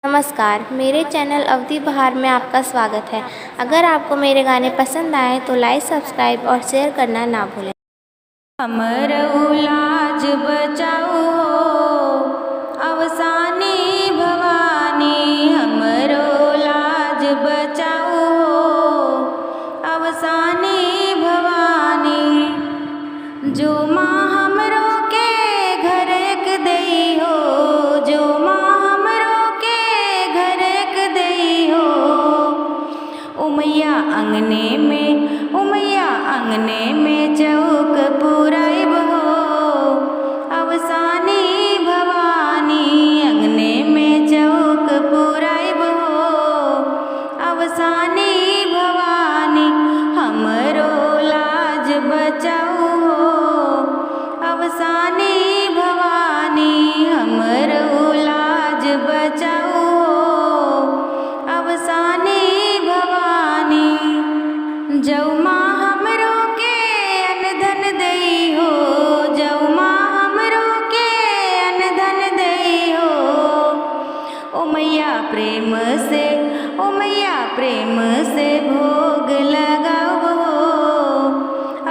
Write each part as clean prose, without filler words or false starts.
नमस्कार, मेरे चैनल अवधि बहार में आपका स्वागत है। अगर आपको मेरे गाने पसंद आए तो लाइक, सब्सक्राइब और शेयर करना ना भूलें। हमरऊ लाज बचाऊ अवसानी भवानी, हमरो लाज बचाऊ अवसानी भवानी। जो माँ हमरो के घर एक देई हो, जो माँ हमरो के घर एक देई हो। उमैया अंगने में चौक पुराइब हो अवसानी भवानी, अंगने में चौक पुराइब हो अवसानी भवानी। हमरो लाज बचाऊ हो अवसानी भवानी, हमरो लाज बचाऊ हो अवसानी भवानी। जौ माँ हमरो के अनधन देई हो, जौ माँ हमरो के अनधन देई हो। ओ मैया प्रेम से भोग लगाओ हो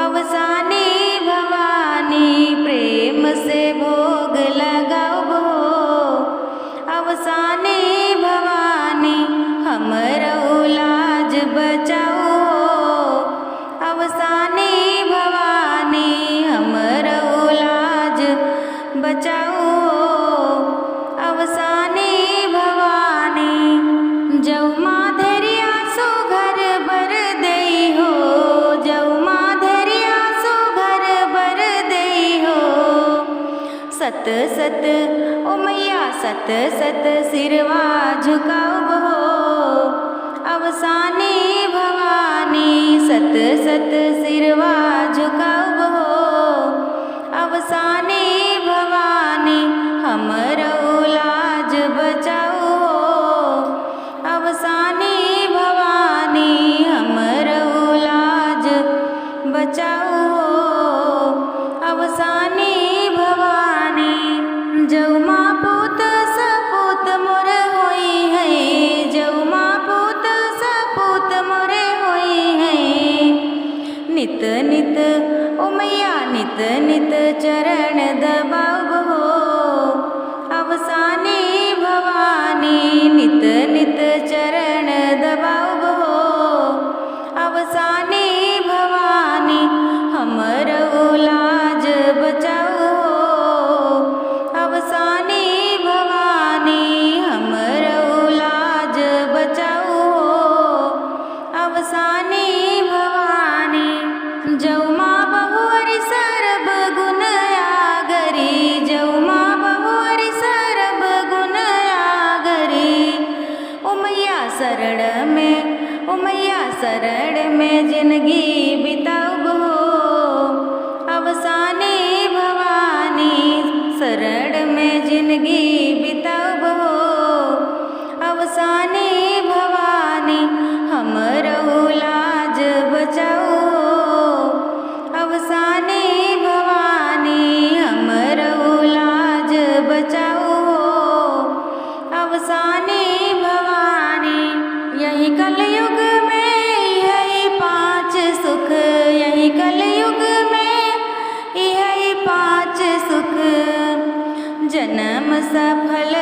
अवसानी भवानी, प्रेम से भोग लगाओ हो अवसानी भवानी। हमरो लाज बचाओ अवसानी भवानी, हमरो लाज बचाओ अवसानी भवानी। जौ माँ धैर्या सो घर बर देई हो, जौ माँ धैर्या सो घर बर देई हो। सत सत ओ मैया सत सत सिरवा झुकाओ हो अवसानी भवानी, सत सत सिरवा झुकाओ हो अवसानी भवानी। हमरो लाज बचाओ अवसानी भवानी, हमरो लाज बचाओ अवसानी भवानी। जौ माँ पूत सपूत मोर होई है, जौ माँ पूत सपूत मोर होई है। नित नित ओ मैया नित नित चरण दबाओ हो अवसानी भवानी, नित नित चरण दबाओ हो अवसानी भवानी। हमरो लाज बचाओ अवसानी भवानी, हमरो लाज बचाओ अवसानी भवानी। जौ माँ बहुअरि सरब गुण आगरी, जौ माँ बहुअरि सरब गुण आगरी। ओ मैया शरण में जिंदगी बिताओ हो अवसानी भवानी, शरण में जिंदगी बिताओ हो अवसानी भवानी। हमरो लाज बचाओ अवसानी भवानी, हमरो लाज बचाओ अवसानी भवानी। यही कलयुग में यही पांच सुख, यही कलयुग में यही पांच सुख। जन्म सफल